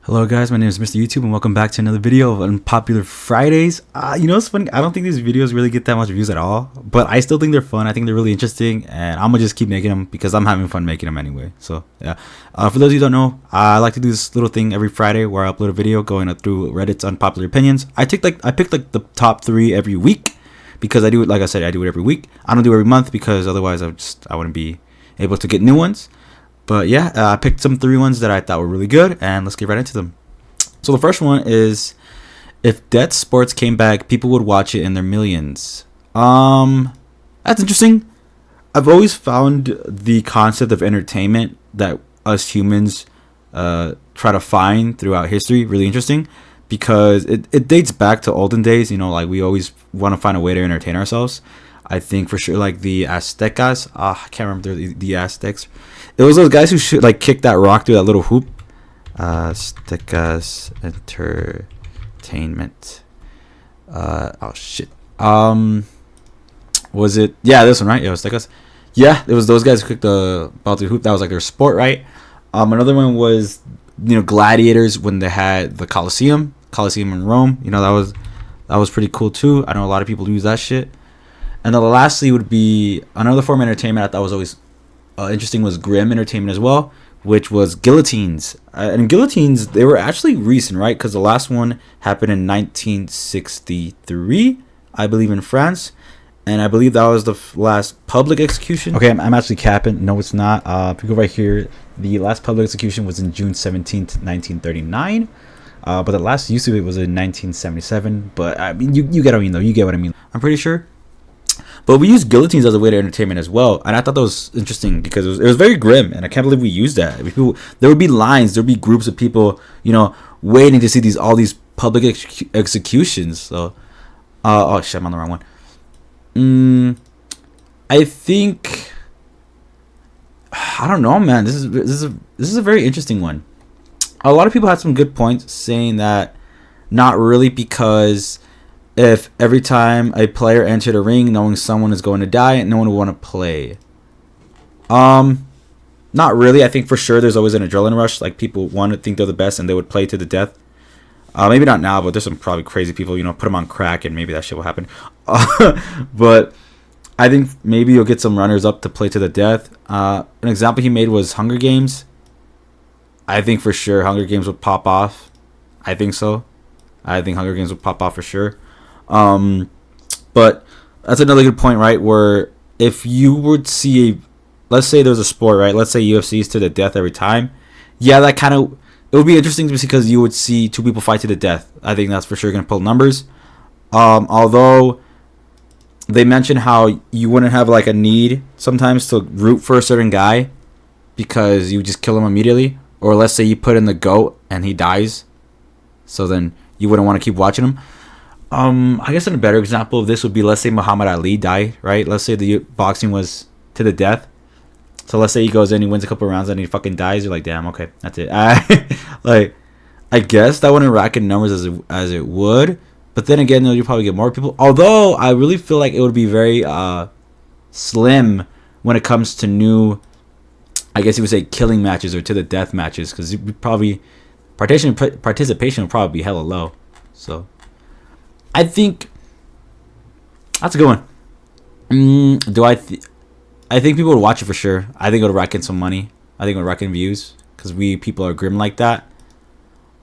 Hello guys, my name is Mr.Youtube and welcome back to another video of Unpopular Fridays. It's funny, I don't think these videos really get that much views at all, but I still think they're fun. I think they're really interesting and I'm gonna just keep making them because I'm having fun making them anyway. So yeah, for those of you who don't know, I like to do this little thing every Friday where I upload a video going through Reddit's unpopular opinions. I picked like the top 3 every week because I do it, like I said, I do it every week. I don't do it every month because otherwise I wouldn't be able to get new ones. But yeah, I picked some 3 ones that I thought were really good, and let's get right into them. So the first one is, if death sports came back, people would watch it in their millions. That's interesting. I've always found the concept of entertainment that us humans try to find throughout history really interesting, because it dates back to olden days. You know, like we always want to find a way to entertain ourselves. I think for sure, like the Aztecas. I can't remember the Aztecs. It was those guys who kicked that rock through that little hoop. Aztecas entertainment. Oh shit. Was it? Yeah, this one, right? Yeah, Aztecas. Yeah, it was those guys who kicked the ball through the hoop. That was like their sport, right? Another one was, gladiators when they had the Colosseum in Rome. That was pretty cool too. I know a lot of people use that shit. And then lastly would be another form of entertainment I thought was always interesting was grim entertainment as well, which was guillotines. And guillotines, they were actually recent, right? Because the last one happened in 1963, I believe, in France. And I believe that was the last public execution. Okay, I'm actually capping. No, it's not. If you go right here, the last public execution was in June 17th, 1939. But the last use of it was in 1977. But I mean, you get what I mean, though. You get what I mean. I'm pretty sure. But we use guillotines as a way to entertainment as well, and I thought that was interesting because it was very grim, and I can't believe we used that. There would be lines, there would be groups of people, waiting to see all these public executions. So, oh shit, I'm on the wrong one. I think, I don't know, man. This is a very interesting one. A lot of people had some good points saying that not really, because if every time a player entered a ring knowing someone is going to die, no one would want to play. Not really. I think for sure there's always an adrenaline rush. Like, people want to think they're the best and they would play to the death. Maybe not now, but there's some probably crazy people, put them on crack and maybe that shit will happen. But I think maybe you'll get some runners up to play to the death. An example he made was Hunger Games. I think for sure Hunger Games would pop off. I think so. I think Hunger Games would pop off for sure. But that's another good point, right? Where if you would see let's say there's a sport, right? Let's say UFC is to the death every time. Yeah, it would be interesting just because you would see 2 people fight to the death. I think that's for sure going to pull numbers. Although they mentioned how you wouldn't have like a need sometimes to root for a certain guy because you just kill him immediately. Or let's say you put in the GOAT and he dies. So then you wouldn't want to keep watching him. I guess a better example of this would be, let's say Muhammad Ali died, right? Let's say the boxing was to the death. So let's say he goes in, he wins a couple rounds, and he fucking dies. You're like, damn, okay, that's it. I guess that wouldn't rack in numbers as it would. But then again, you'll probably get more people. Although I really feel like it would be very slim when it comes to new, I guess you would say, killing matches or to the death matches, because probably participation would probably be hella low. So I think that's a good one. I think people would watch it for sure. I think it would rack in some money. I think it would rack in views because people are grim like that.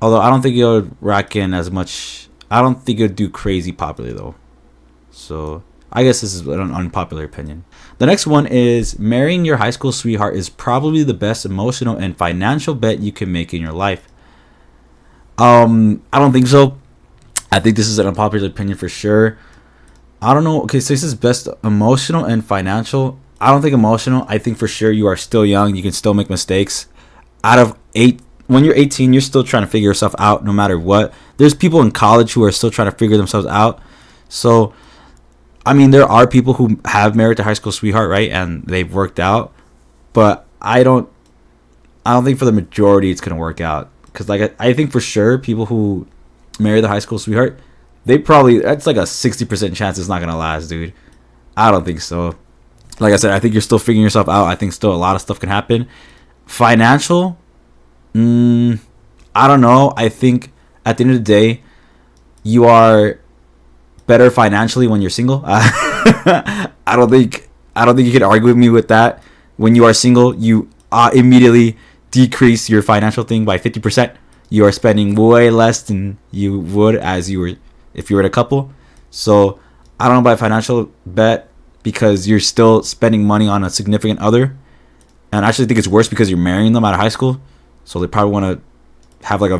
Although I don't think it would rack in as much. I don't think it would do crazy popular though. So I guess this is an unpopular opinion. The next one is, marrying your high school sweetheart is probably the best emotional and financial bet you can make in your life. I don't think so. I think this is an unpopular opinion for sure. I don't know. Okay, so this is best emotional and financial. I don't think emotional. I think for sure you are still young. You can still make mistakes. When you're 18, you're still trying to figure yourself out no matter what. There's people in college who are still trying to figure themselves out. So, I mean, there are people who have married their high school sweetheart, right? And they've worked out. But I don't think for the majority it's going to work out. Because I think for sure people who marry the high school sweetheart, that's like a 60% chance it's not gonna last, dude. I don't think so. Like I said, I think you're still figuring yourself out. I think still a lot of stuff can happen. Financial, I don't know. I think at the end of the day, you are better financially when you're single. I don't think you can argue with me with that. When you are single, you immediately decrease your financial thing by 50%. You are spending way less than you would as you were if you were in a couple. So I don't know about financial bet because you're still spending money on a significant other. And I actually think it's worse because you're marrying them out of high school. So they probably want to have like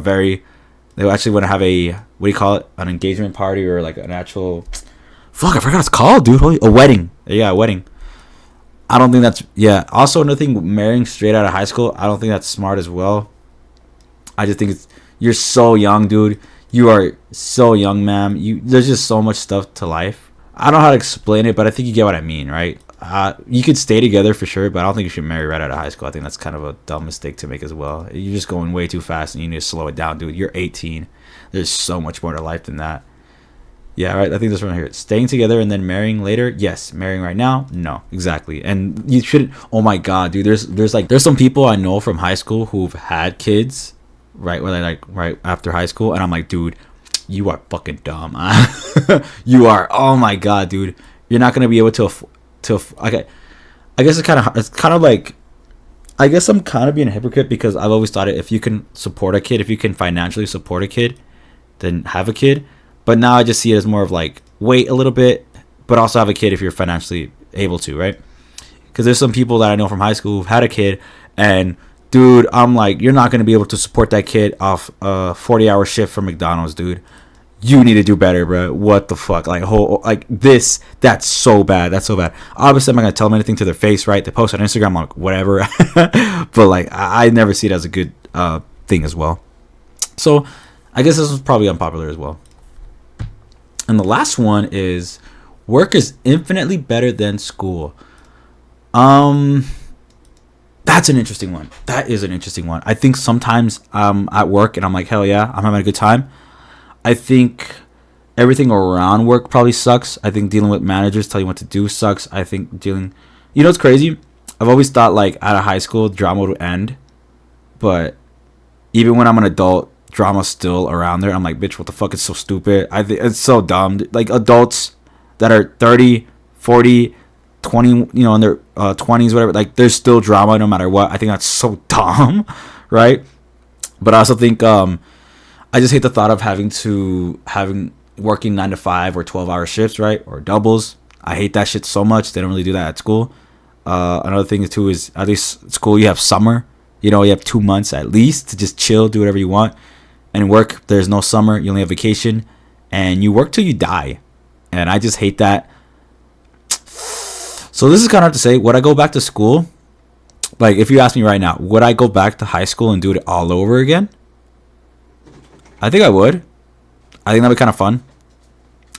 they actually want to have a, what do you call it? An engagement party or like an actual, fuck, I forgot what it's called, dude. A wedding. Yeah, a wedding. I don't think that's, yeah. Also, another thing, marrying straight out of high school, I don't think that's smart as well. I just think you're so young, dude. You are so young, ma'am. There's just so much stuff to life. I don't know how to explain it, but I think you get what I mean, right? You could stay together for sure, but I don't think you should marry right out of high school. I think that's kind of a dumb mistake to make as well. You're just going way too fast, and you need to slow it down, dude. You're 18. There's so much more to life than that. Yeah, right. I think this one here. Staying together and then marrying later. Yes. Marrying right now. No. Exactly. And you shouldn't. Oh my god, dude. There's some people I know from high school who've had kids, right? Where they like right after high school, and I'm like, dude, you are fucking dumb. You are. Oh my god, dude. You're not gonna be able to. Okay. I guess it's kind of like. I guess I'm kind of being a hypocrite because I've always thought if you can support a kid, if you can financially support a kid, then have a kid. But now I just see it as more of like, wait a little bit, but also have a kid if you're financially able to, right? Because there's some people that I know from high school who've had a kid, and dude, I'm like, you're not going to be able to support that kid off a 40-hour shift from McDonald's, dude. You need to do better, bro. What the fuck? That's so bad. That's so bad. Obviously, I'm not going to tell them anything to their face, right? They post on Instagram, I'm like, whatever. But like, I never see it as a good thing as well. So I guess this was probably unpopular as well. And the last one is work is infinitely better than school. That's an interesting one. That is an interesting one. I think sometimes I'm at work and I'm like, hell yeah, I'm having a good time. I think everything around work probably sucks. I think dealing with managers telling you what to do sucks. I think you know what's crazy? I've always thought like out of high school, drama would end. But even when I'm an adult, drama's still around there. I'm like, bitch, what the fuck? It's so stupid. I think it's so dumb. Like adults that are 30, 40, 20, you know, in their 20s, whatever, like there's still drama no matter what. I think that's so dumb, right? But I also think I just hate the thought of working 9 to 5 or 12-hour shifts, right? Or doubles. I hate that shit so much. They don't really do that at school. Another thing too is at least at school you have summer. You know, you have 2 months at least to just chill, do whatever you want. And work, there's no summer. You only have vacation. And you work till you die. And I just hate that. So this is kind of hard to say. Would I go back to school? Like, if you ask me right now, would I go back to high school and do it all over again? I think I would. I think that'd be kind of fun.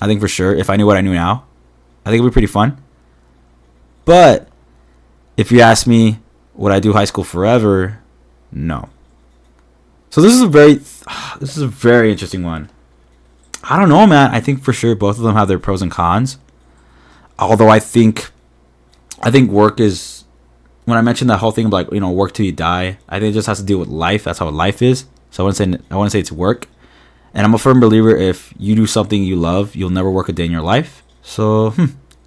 I think for sure. If I knew what I knew now, I think it'd be pretty fun. But if you ask me, would I do high school forever? No. So this is a very interesting one. I don't know, man. I think for sure both of them have their pros and cons. Although I think work is, when I mentioned that whole thing of like, you know, work till you die, I think it just has to deal with life. That's how life is. So I want to say it's work. And I'm a firm believer if you do something you love, you'll never work a day in your life. So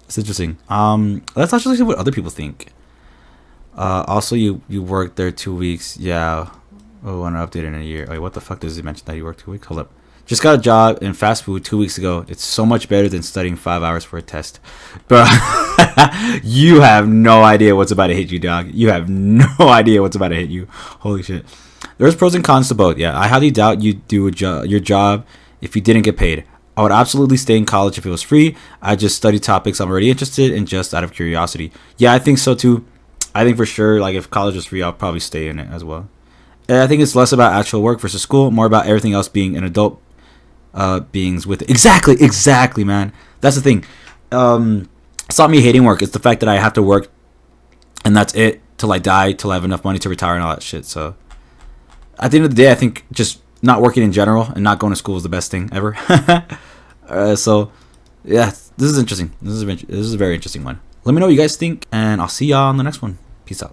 it's interesting. Let's actually see what other people think. Also, you worked there 2 weeks. Yeah. Oh, I want to update in a year. Wait, what the fuck does it mention that you worked 2 weeks? Hold up. Just got a job in fast food 2 weeks ago. It's so much better than studying 5 hours for a test. Bro, you have no idea what's about to hit you, dog. You have no idea what's about to hit you. Holy shit. There's pros and cons to both. Yeah, I highly doubt you'd do your job if you didn't get paid. I would absolutely stay in college if it was free. I just study topics I'm already interested in just out of curiosity. Yeah, I think so too. I think for sure, like if college was free, I'll probably stay in it as well. And I think it's less about actual work versus school, more about everything else being an adult beings with it. Exactly, man. That's the thing. It's not me hating work. It's the fact that I have to work, and that's it till I die, till I have enough money to retire and all that shit. So at the end of the day, I think just not working in general and not going to school is the best thing ever. So yeah, this is interesting. This is a very interesting one. Let me know what you guys think, and I'll see y'all on the next one. Peace out.